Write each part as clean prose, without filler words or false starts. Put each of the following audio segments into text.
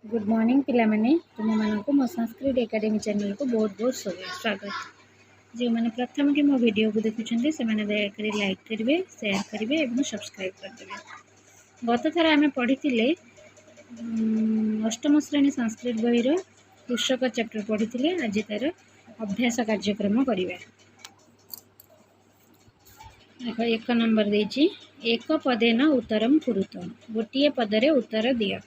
Good morning पिला माने तुम मानक मो संस्कृत एकेडमी चैनल को बहुत बहुत स्वागत। जो मैंने प्रथम के मो वीडियो को देखुं से मैंने दयाकोरी लाइक करेंगे, शेयर करेंगे और सब्सक्राइब करदे। गत थर आम पढ़ी अष्टम श्रेणी संस्कृत बही कृषक चैप्टर पढ़ी। आज तार अभ्यास कार्यक्रम करवा। देख एक नंबर देछि एक पदेन उत्तरम कुरुत, गोटे पदरे उत्तर दिया।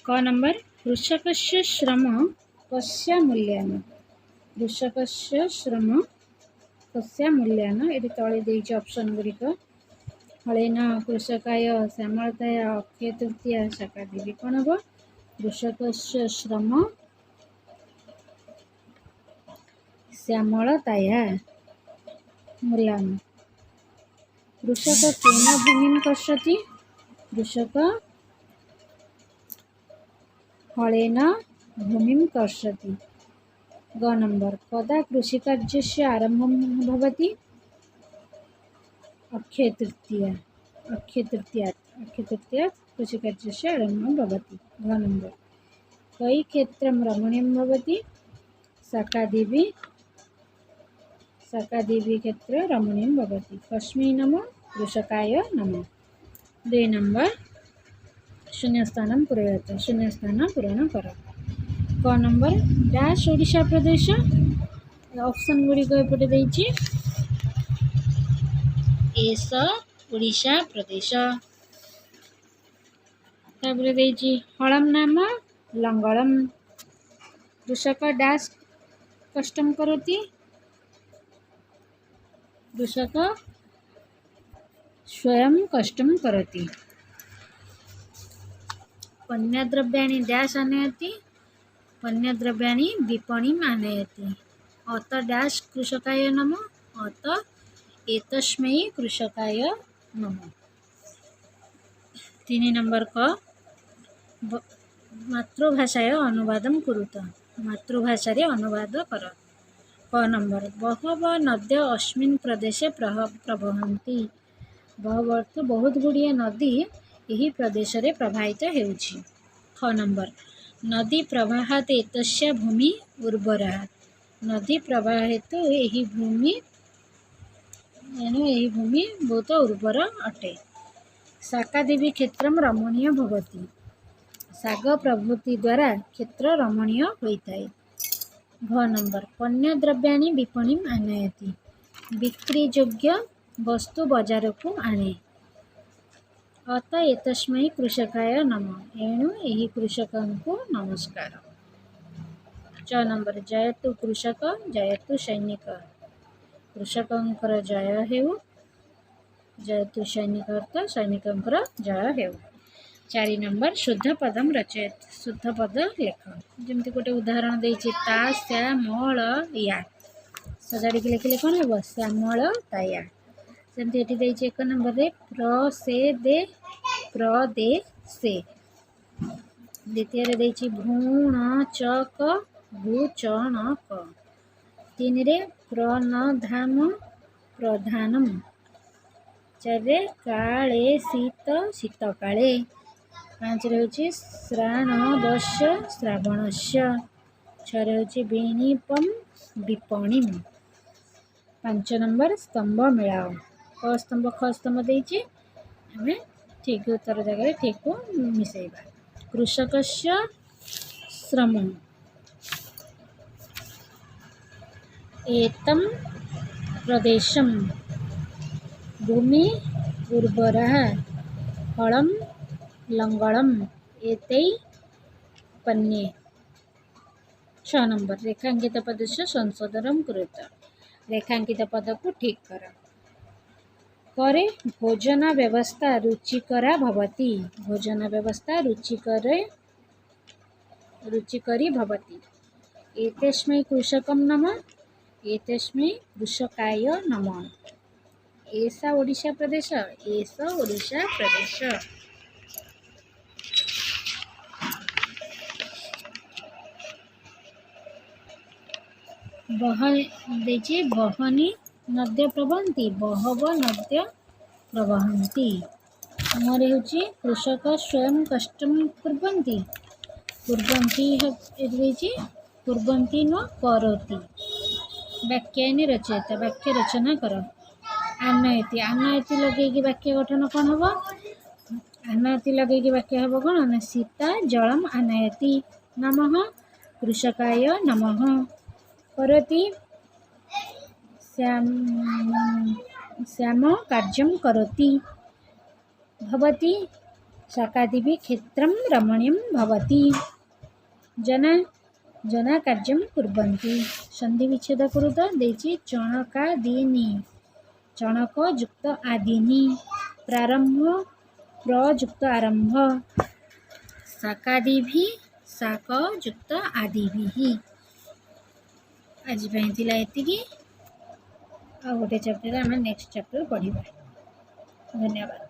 क नंबर कृषकस्य श्रम कस्य मूल्यान, कृषकस्य श्रम कस्य मूल्यान। ये तले देछि ऑप्शन गुड़िक हलेन कृषकाय श्यामलताय अक्षय तृतीया शाखा देवी कौन हम कृषकस्य श्रम श्यामलताय मूल्यान। कृषक केन भूमि कर्षति, कृषक हलेन भूमि कर्षति। ग नंबर कदा कृषिकार्यस्य आरंभं भवति, अक्षय तृतीया, अक्षय तृतीया कृषिकार्यस्य आरंभं भवति। घ नंबर कई क्षेत्रं रमणीयं भवति, शाकादेवी क्षेत्र रमणीयं भवति। कस्मै नमः, कृषकाय नमः। 2 नंबर शून्यस्थान पूरयत, शून्यस्थान पूरण कर। क नंबर डैश ओडिशा प्रदेश, ऑप्शन गुड़िक एपटे देछि एस ओडिशा प्रदेश। तापर देछि हलम नाम लंगलम, कृषक डैश कष्टम करोति, कृषक स्वयं कष्टम करोति। पन्यद्रव्याणि डैश आनयति, पन्यद्रव्याणि विपणिम् आनयति। अत डैश कृषकाय नमः, अत एतस्मै कृषकाय नमः। 3 नंबर क मातृभाषाय अनुवादं कुरुत, मातृभाषा रे अनुवाद कर। क नंबर बहवः नद्य अस्मिन् प्रदेशे प्रवहन्ति, बहवः अर्थ बहुत गुड़िए नदी यही प्रदेश रे प्रवाहित हेउछि। ख नंबर नदी प्रवाहात् एतस्य भूमि उर्वरा, नदी प्रवाह हेतु यही भूमि बहुत उर्वर अटे। शाकादेवी क्षेत्रम रमणीय भवति, शाग प्रभृति द्वारा क्षेत्र रमणीय होइताय। घ नंबर पन्यद्रव्याणि विपणिम् आनयति, बिक्री योग्य वस्तु बाजार को आने। अत एतस्मै कृषकाय नमः, एणु यही कृषक को नमस्कार। 6 नंबर जयतु कृषक जयतु सैनिक, कृषकंकर जय हेउ, जयतु सैनिक अर्थ सैनिकंकर जय हेउ। 4 नंबर शुद्ध पदम रचयत, शुद्ध पद लेख। जमती गोटे उदाहरण देछि ता श्यामल या, सजाड़ी के लिखिले कौन हे श्यामल ताया। जमती एठी देछि 1 नंबर रे प्रदेशे, द्वितीय रे देछि भूणचक भूचणक। 3 रे प्रनधाम प्रधानम। 4 रे काले शीत शीतकाले। 5 रे होछि श्रावणस्य श्रावणस्य। 6 रे होछि विनिपम विपणिम। 5 नंबर स्तंभ मिलाओ, क स्तंभ ख स्तंभ देछि, हमें ठीक उत्तर जगह ठीक को मिसेइबा। कृषकस्य श्रम एतम प्रदेशम भूमि उर्वरा हलम लंगलम एतै पन्ये। 6 नंबर रेखांकित पदस्य संशोधनम कुरुत, रेखांकित पद को ठीक कर। करे भोजन व्यवस्था रुचिकरा भवति, भोजन व्यवस्था रुचिकरी भवति। एतस्मै कृषकं नमः, एतस्मै कृषकाय नमः। एषा ओडिशा प्रदेश, एष ओडिशा प्रदेश। बहनी नद्य प्रवहन्ति, बहवः नद्य प्रवहन्ति। मोरे होछि कृषक स्वयं कष्टं कुर्वन्ति, कुर्वन्ति कुर्वन्ति न करोति। वाक्यानि रचयिता वाक्य रचना कर। आनयति आनयति लगे वाक्य गठन कौन हम? आनयति लगे वाक्य हम कौन ना सीता जलम आनयति। नमः कृषकाय नमः। करोति श्याम कार्यं करोति। भवति शाकादिभिः क्षेत्रं रमणीयं भवति। जना कार्यं कुर्वन्ति। संधि विच्छेद कुरुत देछि चणकादीनि चणक युक्त आदीनि। प्रारंभ प्रयुक्त आरंभ। शाकादिभिः शाक युक्त आदिभिः। आज एतिकी आ गोटे चैप्टर आम नेक्स्ट चैप्टर पढ़िबा। धन्यवाद।